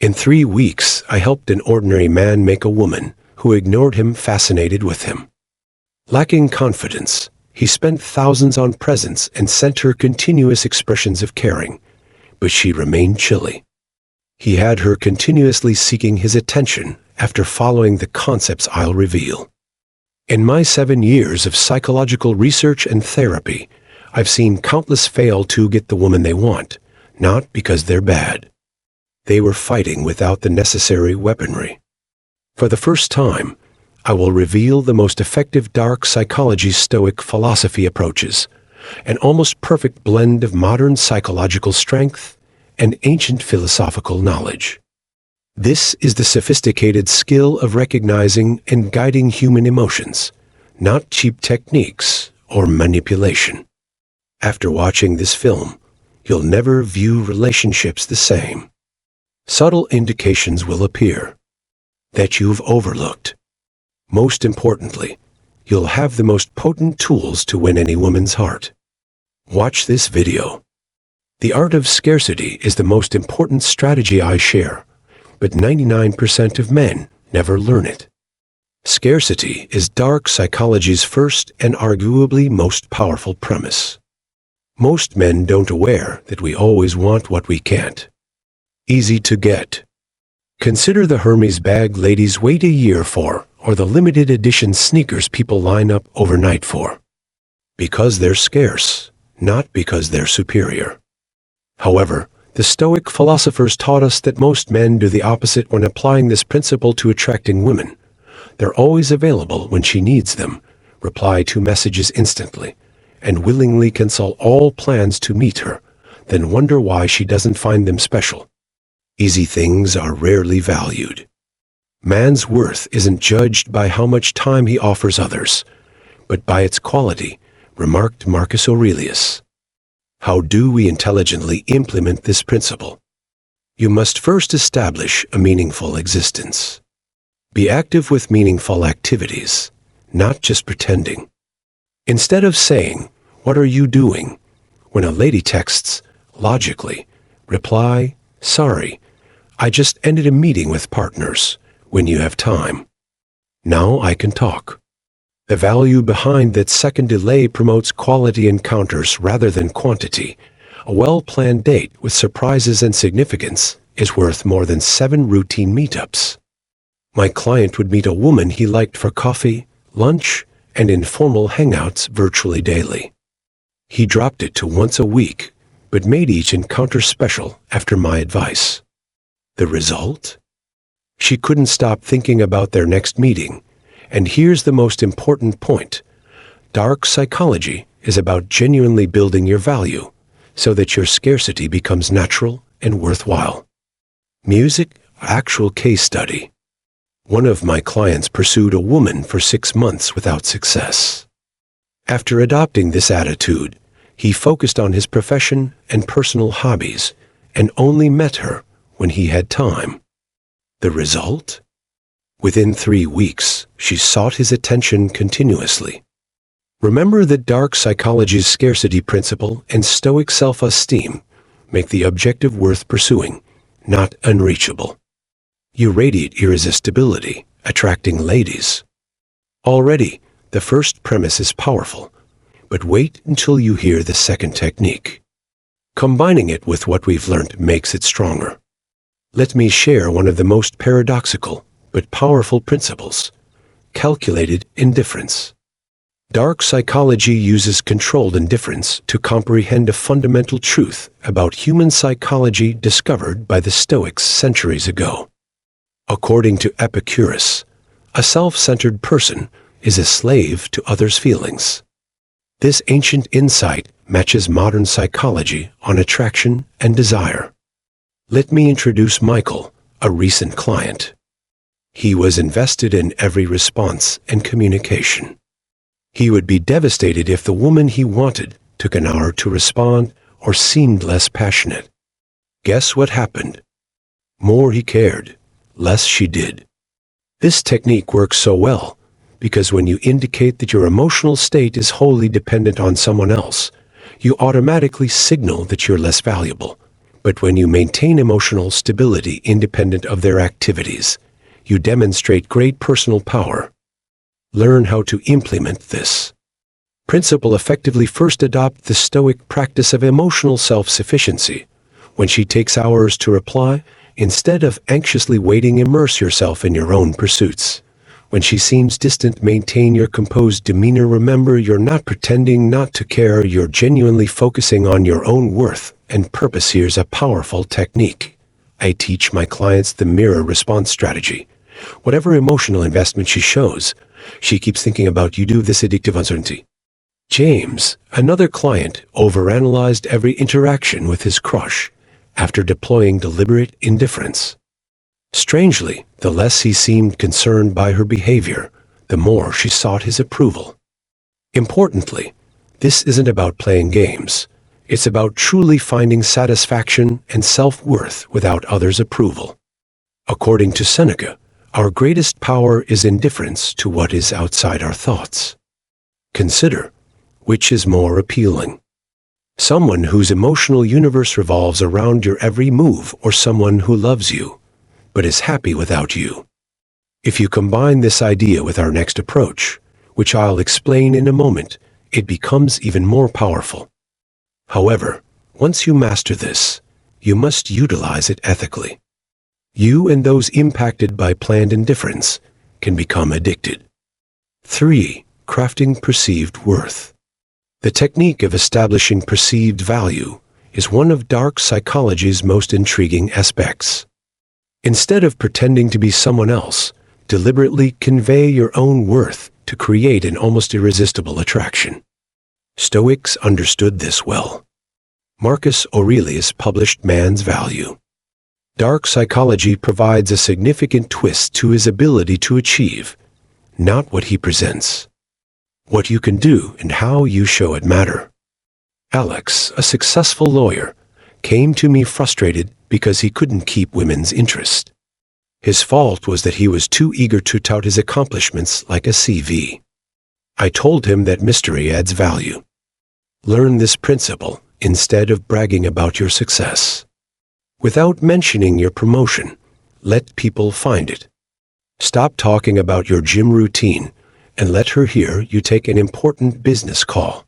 In 3 weeks, I helped an ordinary man make a woman who ignored him fascinated with him. Lacking confidence, he spent thousands on presents and sent her continuous expressions of caring, but she remained chilly. He had her continuously seeking his attention after following the concepts I'll reveal. In my 7 years of psychological research and therapy, I've seen countless fail to get the woman they want, not because they're bad. They were fighting without the necessary weaponry. For the first time, I will reveal the most effective dark psychology Stoic philosophy approaches, an almost perfect blend of modern psychological strength and ancient philosophical knowledge. This is the sophisticated skill of recognizing and guiding human emotions, not cheap techniques or manipulation. After watching this film, you'll never view relationships the same. Subtle indications will appear that you've overlooked. Most importantly, you'll have the most potent tools to win any woman's heart. Watch this video. The art of scarcity is the most important strategy I share, but 99% of men never learn it. Scarcity is dark psychology's first and arguably most powerful premise. Most men don't aware that we always want what we can't. Easy to get. Consider the Hermes bag ladies wait a year for, or the limited edition sneakers people line up overnight for. Because they're scarce, not because they're superior. However, the Stoic philosophers taught us that most men do the opposite when applying this principle to attracting women. They're always available when she needs them, reply to messages instantly, and willingly cancel all plans to meet her, then wonder why she doesn't find them special. Easy things are rarely valued. Man's worth isn't judged by how much time he offers others, but by its quality, remarked Marcus Aurelius. How do we intelligently implement this principle? You must first establish a meaningful existence. Be active with meaningful activities, not just pretending. Instead of saying, "What are you doing?" when a lady texts, logically, reply, "Sorry, I just ended a meeting with partners," when you have time. Now I can talk. The value behind that second delay promotes quality encounters rather than quantity. A well-planned date with surprises and significance is worth more than 7 routine meetups. My client would meet a woman he liked for coffee, lunch, and informal hangouts virtually daily. He dropped it to once a week, but made each encounter special after my advice. The result? She couldn't stop thinking about their next meeting. And here's the most important point. Dark psychology is about genuinely building your value so that your scarcity becomes natural and worthwhile. Music, actual case study. One of my clients pursued a woman for 6 months without success. After adopting this attitude, he focused on his profession and personal hobbies and only met her when he had time. The result? Within 3 weeks, she sought his attention continuously. Remember that dark psychology's scarcity principle and Stoic self-esteem make the objective worth pursuing, not unreachable. You radiate irresistibility, attracting ladies. Already, the first premise is powerful, but wait until you hear the second technique. Combining it with what we've learned makes it stronger. Let me share one of the most paradoxical but powerful principles: calculated indifference. Dark psychology uses controlled indifference to comprehend a fundamental truth about human psychology discovered by the Stoics centuries ago. According to Epictetus, a self-centered person is a slave to others' feelings. This ancient insight matches modern psychology on attraction and desire. Let me introduce Michael, a recent client. He was invested in every response and communication. He would be devastated if the woman he wanted took an hour to respond or seemed less passionate. Guess what happened? More he cared, less she did. This technique works so well because when you indicate that your emotional state is wholly dependent on someone else, you automatically signal that you're less valuable, But when you maintain emotional stability independent of their activities, you demonstrate great personal power. Learn how to implement this principle effectively. First, adopt the Stoic practice of emotional self-sufficiency. When she takes hours to reply, instead of anxiously waiting, immerse yourself in your own pursuits. When she seems distant, maintain your composed demeanor. Remember, you're not pretending not to care, you're genuinely focusing on your own worth and purpose. Here's a powerful technique. I teach my clients the mirror response strategy. Whatever emotional investment she shows, she keeps thinking about you. Do this addictive uncertainty. James, another client, overanalyzed every interaction with his crush after deploying deliberate indifference. Strangely, the less he seemed concerned by her behavior, the more she sought his approval. Importantly, this isn't about playing games. It's about truly finding satisfaction and self-worth without others' approval. According to Seneca, our greatest power is indifference to what is outside our thoughts. Consider, which is more appealing? Someone whose emotional universe revolves around your every move, or someone who loves you but is happy without you? If you combine this idea with our next approach, which I'll explain in a moment, it becomes even more powerful. However, once you master this, you must utilize it ethically. You and those impacted by planned indifference can become addicted. 3. Crafting perceived worth. The technique of establishing perceived value is one of dark psychology's most intriguing aspects. Instead of pretending to be someone else, deliberately convey your own worth to create an almost irresistible attraction. Stoics understood this well. Marcus Aurelius published Man's Value. Dark psychology provides a significant twist to his ability to achieve, not what he presents. What you can do and how you show it matter. Alex, a successful lawyer, came to me frustrated because he couldn't keep women's interest. His fault was that he was too eager to tout his accomplishments like a CV. I told him that mystery adds value. Learn this principle instead of bragging about your success. Without mentioning your promotion, let people find it. Stop talking about your gym routine and let her hear you take an important business call.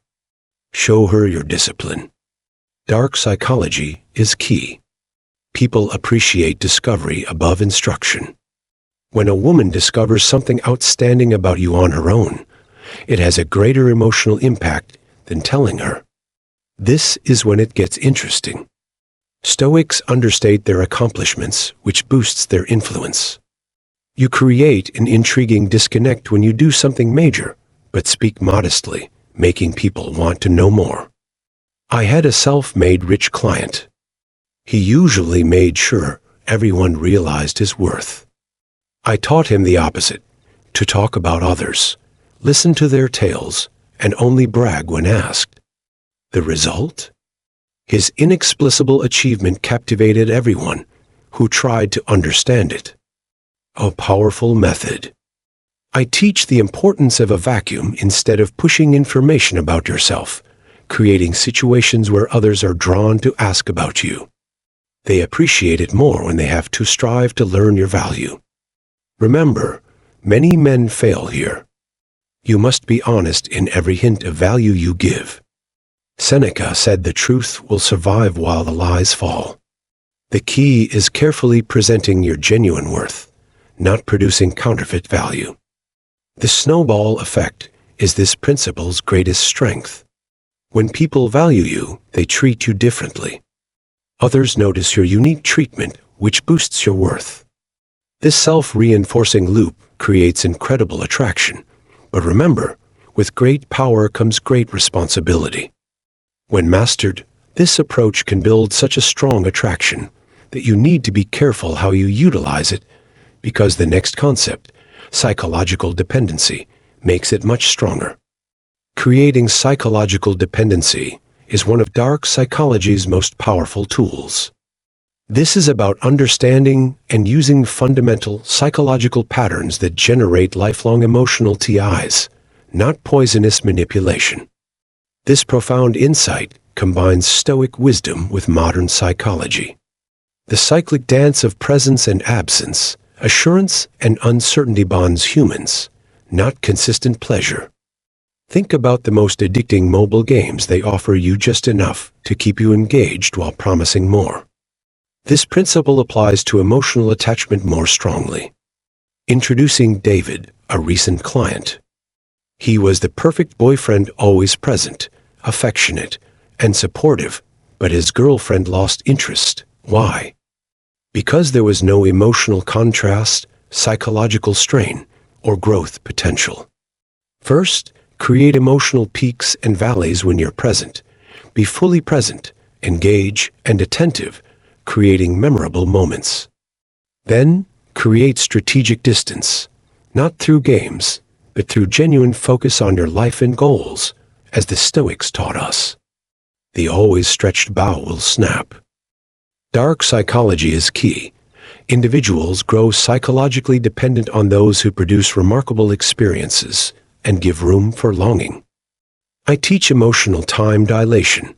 Show her your discipline. Dark psychology is key. People appreciate discovery above instruction. When a woman discovers something outstanding about you on her own, it has a greater emotional impact than telling her. This is when it gets interesting. Stoics understate their accomplishments, which boosts their influence. You create an intriguing disconnect when you do something major, but speak modestly, making people want to know more. I had a self-made rich client. He usually made sure everyone realized his worth. I taught him the opposite, to talk about others, listen to their tales, and only brag when asked. The result? His inexplicable achievement captivated everyone who tried to understand it. A powerful method. I teach the importance of a vacuum instead of pushing information about yourself, creating situations where others are drawn to ask about you. They appreciate it more when they have to strive to learn your value. Remember, many men fail here. You must be honest in every hint of value you give. Seneca said the truth will survive while the lies fall. The key is carefully presenting your genuine worth, not producing counterfeit value. The snowball effect is this principle's greatest strength. When people value you, they treat you differently. Others notice your unique treatment, which boosts your worth. This self-reinforcing loop creates incredible attraction. But remember, with great power comes great responsibility. When mastered, this approach can build such a strong attraction that you need to be careful how you utilize it, because the next concept, psychological dependency, makes it much stronger. Creating psychological dependency is one of dark psychology's most powerful tools. This is about understanding and using fundamental psychological patterns that generate lifelong emotional TIs, not poisonous manipulation. This profound insight combines Stoic wisdom with modern psychology. The cyclic dance of presence and absence, assurance and uncertainty bonds humans, not consistent pleasure. Think about the most addicting mobile games. They offer you just enough to keep you engaged while promising more. This principle applies to emotional attachment more strongly. Introducing David, a recent client. He was the perfect boyfriend, always present, affectionate, and supportive, but his girlfriend lost interest. Why? Because there was no emotional contrast, psychological strain, or growth potential. First, create emotional peaks and valleys when you're present. Be fully present, engage, and attentive, creating memorable moments. Then, create strategic distance, not through games, but through genuine focus on your life and goals, as the Stoics taught us. The always stretched bow will snap. Dark psychology is key. Individuals grow psychologically dependent on those who produce remarkable experiences and give room for longing. I teach emotional time dilation.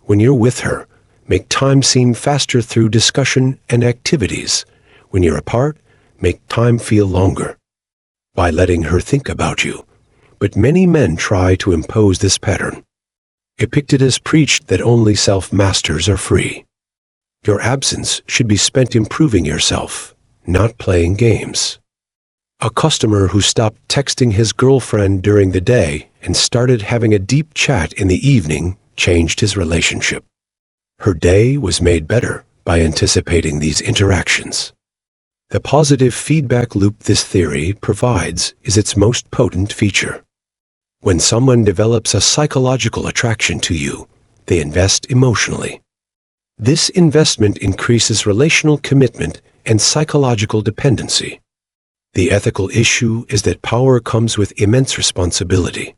When you're with her, make time seem faster through discussion and activities. When you're apart, make time feel longer. By letting her think about you. But many men try to impose this pattern. Epictetus preached that only self-masters are free. Your absence should be spent improving yourself, not playing games. A customer who stopped texting his girlfriend during the day and started having a deep chat in the evening changed his relationship. Her day was made better by anticipating these interactions. The positive feedback loop this theory provides is its most potent feature. When someone develops a psychological attraction to you, they invest emotionally. This investment increases relational commitment and psychological dependency. The ethical issue is that power comes with immense responsibility.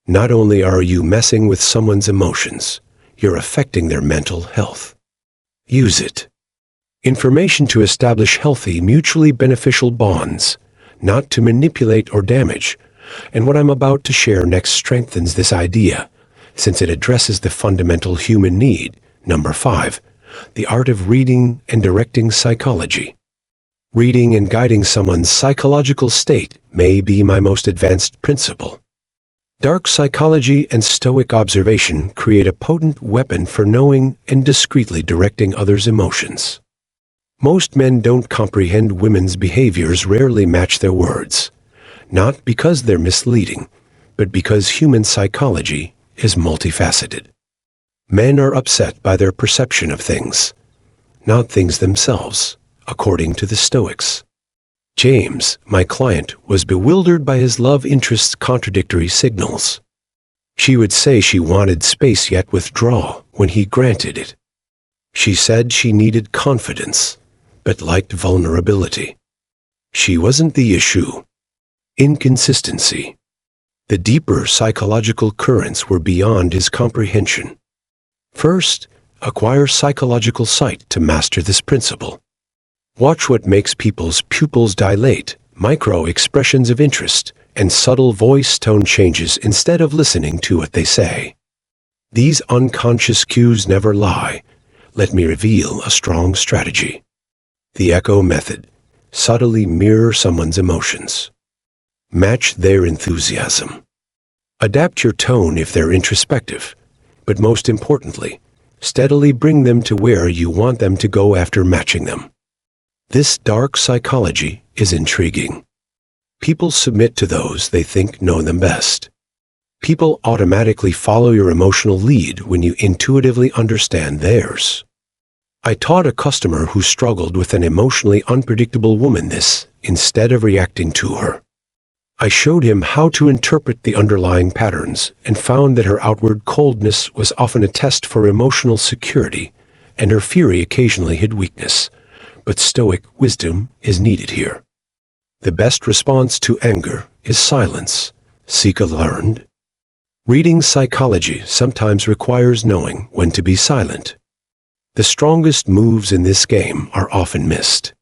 Not only are you messing with someone's emotions, you're affecting their mental health. Use it. Information to establish healthy, mutually beneficial bonds, not to manipulate or damage. And what I'm about to share next strengthens this idea, since it addresses the fundamental human need. Number 5, the art of reading and directing psychology. Reading and guiding someone's psychological state may be my most advanced principle. Dark psychology and Stoic observation create a potent weapon for knowing and discreetly directing others' emotions. Most men don't comprehend women's behaviors, rarely match their words, not because they're misleading, but because human psychology is multifaceted. Men are upset by their perception of things, not things themselves, according to the Stoics. James, my client, was bewildered by his love interest's contradictory signals. She would say she wanted space yet withdraw when he granted it. She said she needed confidence, but liked vulnerability. She wasn't the issue. Inconsistency. The deeper psychological currents were beyond his comprehension. First, acquire psychological sight to master this principle. Watch what makes people's pupils dilate, micro-expressions of interest, and subtle voice tone changes instead of listening to what they say. These unconscious cues never lie. Let me reveal a strong strategy. The echo method. Subtly mirror someone's emotions. Match their enthusiasm. Adapt your tone if they're introspective, but most importantly, steadily bring them to where you want them to go after matching them. This dark psychology is intriguing. People submit to those they think know them best. People automatically follow your emotional lead when you intuitively understand theirs. I taught a customer who struggled with an emotionally unpredictable woman this, instead of reacting to her. I showed him how to interpret the underlying patterns and found that her outward coldness was often a test for emotional security, and her fury occasionally hid weakness. But Stoic wisdom is needed here. The best response to anger is silence. Seneca learned. Reading psychology sometimes requires knowing when to be silent. The strongest moves in this game are often missed.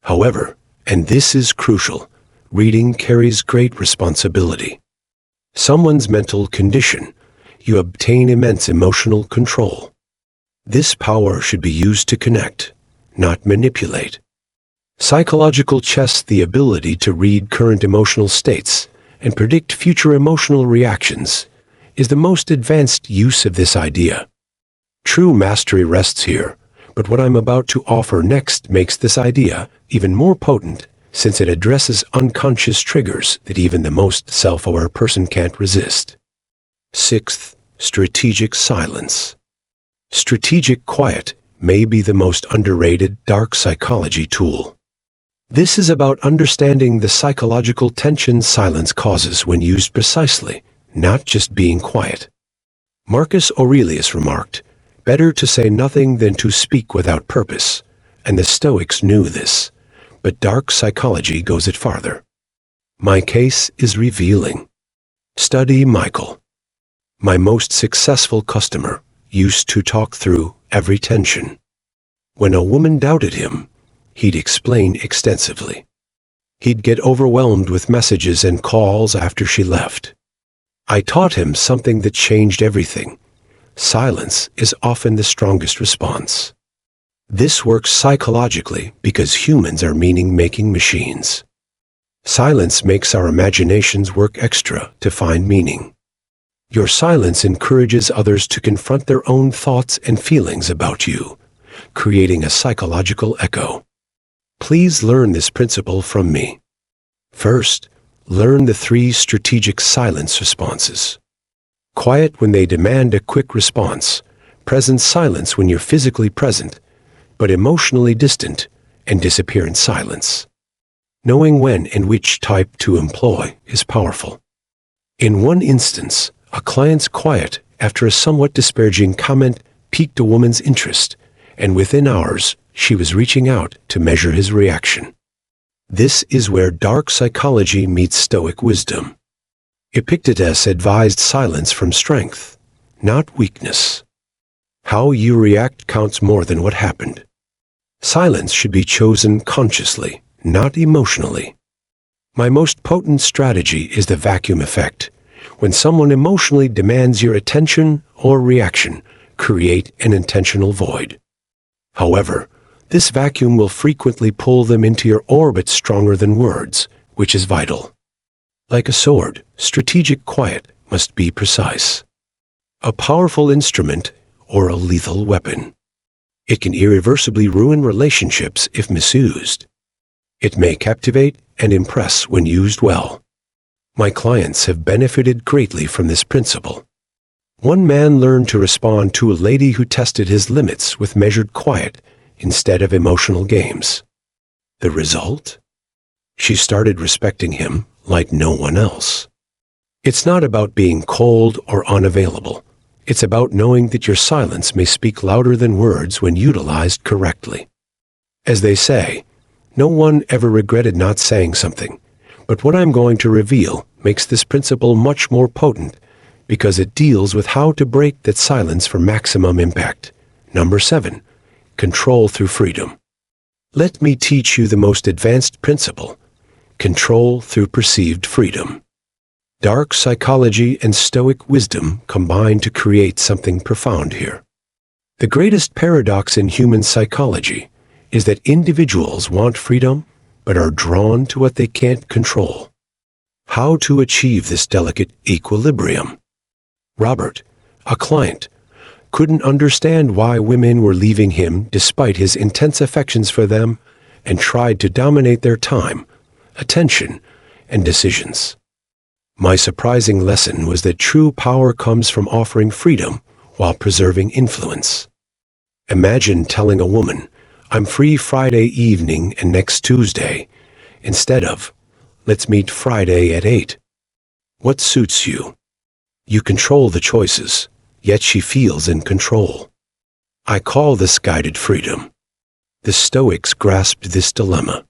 However, and this is crucial, reading carries great responsibility. Someone's mental condition, you obtain immense emotional control. This power should be used to connect, not manipulate. Psychological chess, the ability to read current emotional states and predict future emotional reactions, is the most advanced use of this idea. True mastery rests here, but what I'm about to offer next makes this idea even more potent, since it addresses unconscious triggers that even the most self-aware person can't resist. Sixth, strategic silence. Strategic quiet may be the most underrated dark psychology tool. This is about understanding the psychological tension silence causes when used precisely, not just being quiet. Marcus Aurelius remarked, "Better to say nothing than to speak without purpose," and the Stoics knew this, but dark psychology goes it farther. My case is revealing. Study Michael. My most successful customer used to talk through every tension. When a woman doubted him, he'd explain extensively. He'd get overwhelmed with messages and calls after she left. I taught him something that changed everything. Silence is often the strongest response. This works psychologically because humans are meaning-making machines. Silence makes our imaginations work extra to find meaning. Your silence encourages others to confront their own thoughts and feelings about you, creating a psychological echo. Please learn this principle from me. First, learn the 3 strategic silence responses. Quiet when they demand a quick response, present silence when you're physically present, but emotionally distant, and disappear in silence. Knowing when and which type to employ is powerful. In one instance, a client's quiet after a somewhat disparaging comment piqued a woman's interest, and within hours, she was reaching out to measure his reaction. This is where dark psychology meets Stoic wisdom. Epictetus advised silence from strength, not weakness. How you react counts more than what happened. Silence should be chosen consciously, not emotionally. My most potent strategy is the vacuum effect. When someone emotionally demands your attention or reaction, create an intentional void. However, this vacuum will frequently pull them into your orbit stronger than words, which is vital. Like a sword, strategic quiet must be precise. A powerful instrument or a lethal weapon. It can irreversibly ruin relationships if misused. It may captivate and impress when used well. My clients have benefited greatly from this principle. One man learned to respond to a lady who tested his limits with measured quiet instead of emotional games. The result? She started respecting him like no one else. It's not about being cold or unavailable. It's about knowing that your silence may speak louder than words when utilized correctly. As they say, no one ever regretted not saying something, but what I'm going to reveal makes this principle much more potent because it deals with how to break that silence for maximum impact. Number 7, control through freedom. Let me teach you the most advanced principle, control through perceived freedom. Dark psychology and Stoic wisdom combine to create something profound here. The greatest paradox in human psychology is that individuals want freedom but are drawn to what they can't control. How to achieve this delicate equilibrium? Robert, a client, couldn't understand why women were leaving him despite his intense affections for them and tried to dominate their time, attention, and decisions. My surprising lesson was that true power comes from offering freedom while preserving influence. Imagine telling a woman, "I'm free Friday evening and next Tuesday," instead of, "Let's meet Friday at 8. What suits you? You control the choices, yet she feels in control. I call this guided freedom. The Stoics grasped this dilemma.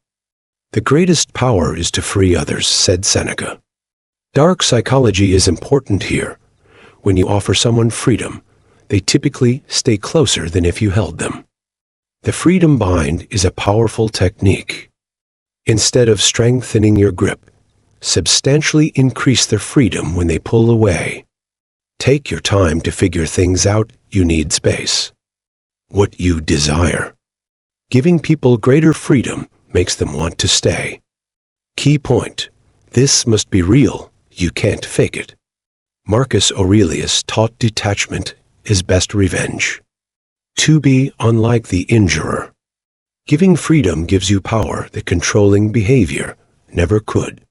The greatest power is to free others, said Seneca. Dark psychology is important here. When you offer someone freedom, they typically stay closer than if you held them. The freedom bind is a powerful technique. Instead of strengthening your grip, substantially increase their freedom when they pull away. Take your time to figure things out. You need space. What you desire. Giving people greater freedom makes them want to stay. Key point. This must be real. You can't fake it. Marcus Aurelius taught detachment is best revenge. To be unlike the injurer. Giving freedom gives you power that controlling behavior never could.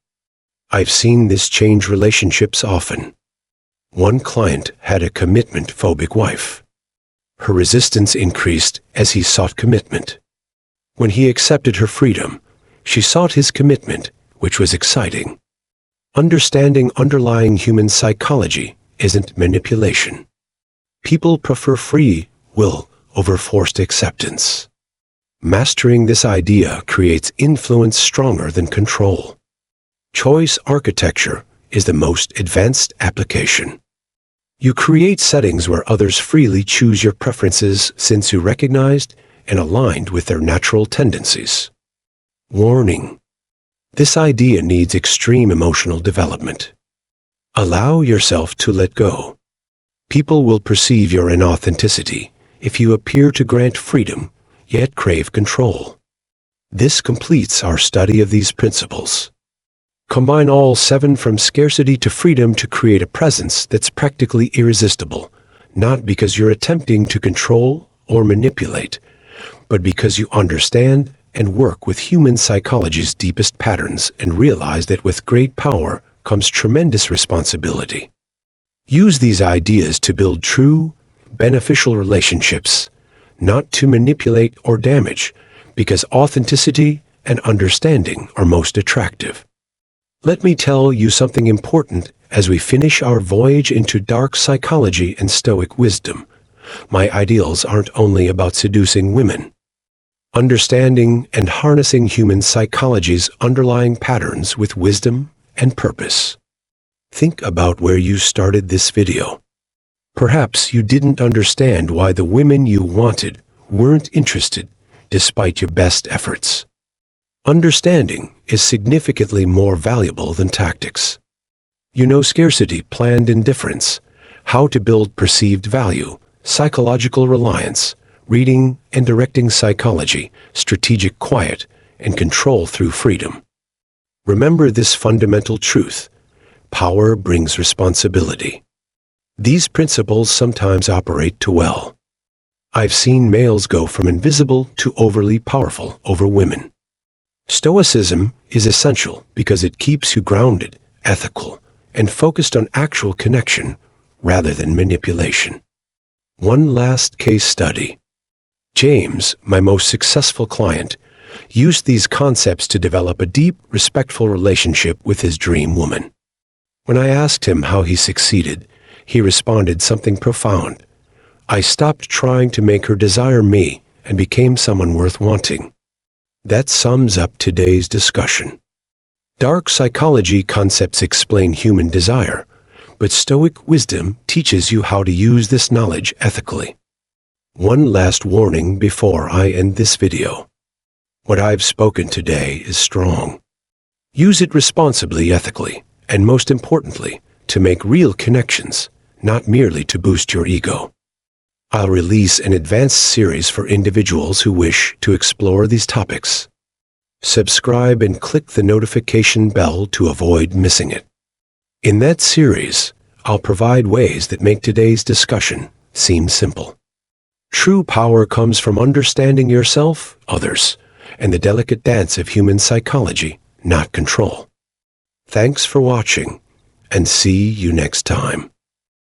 I've seen this change relationships often. One client had a commitment-phobic wife. Her resistance increased as he sought commitment. When he accepted her freedom, she sought his commitment, which was exciting. Understanding underlying human psychology isn't manipulation. People prefer free will over forced acceptance. Mastering this idea creates influence stronger than control. Choice architecture is the most advanced application. You create settings where others freely choose your preferences since you recognized and aligned with their natural tendencies. Warning. This idea needs extreme emotional development. Allow yourself to let go. People will perceive your inauthenticity if you appear to grant freedom, yet crave control. This completes our study of these principles. Combine all 7 from scarcity to freedom to create a presence that's practically irresistible, not because you're attempting to control or manipulate, but because you understand and work with human psychology's deepest patterns and realize that with great power comes tremendous responsibility. Use these ideas to build true, beneficial relationships, not to manipulate or damage, because authenticity and understanding are most attractive. Let me tell you something important as we finish our voyage into dark psychology and Stoic wisdom. My ideals aren't only about seducing women. Understanding and harnessing human psychology's underlying patterns with wisdom and purpose. Think about where you started this video. Perhaps you didn't understand why the women you wanted weren't interested despite your best efforts. Understanding is significantly more valuable than tactics. You know scarcity, planned indifference, how to build perceived value, psychological reliance, reading and directing psychology, strategic quiet, and control through freedom. Remember this fundamental truth. Power brings responsibility. These principles sometimes operate too well. I've seen males go from invisible to overly powerful over women. Stoicism is essential because it keeps you grounded, ethical, and focused on actual connection rather than manipulation. One last case study. James, my most successful client, used these concepts to develop a deep, respectful relationship with his dream woman. When I asked him how he succeeded, he responded something profound. I stopped trying to make her desire me and became someone worth wanting. That sums up today's discussion. Dark psychology concepts explain human desire, but Stoic wisdom teaches you how to use this knowledge ethically. One last warning before I end this video. What I've spoken today is strong. Use it responsibly, ethically, and most importantly, to make real connections, not merely to boost your ego. I'll release an advanced series for individuals who wish to explore these topics. Subscribe and click the notification bell to avoid missing it. In that series, I'll provide ways that make today's discussion seem simple. True power comes from understanding yourself, others, and the delicate dance of human psychology, not control. Thanks for watching, and see you next time.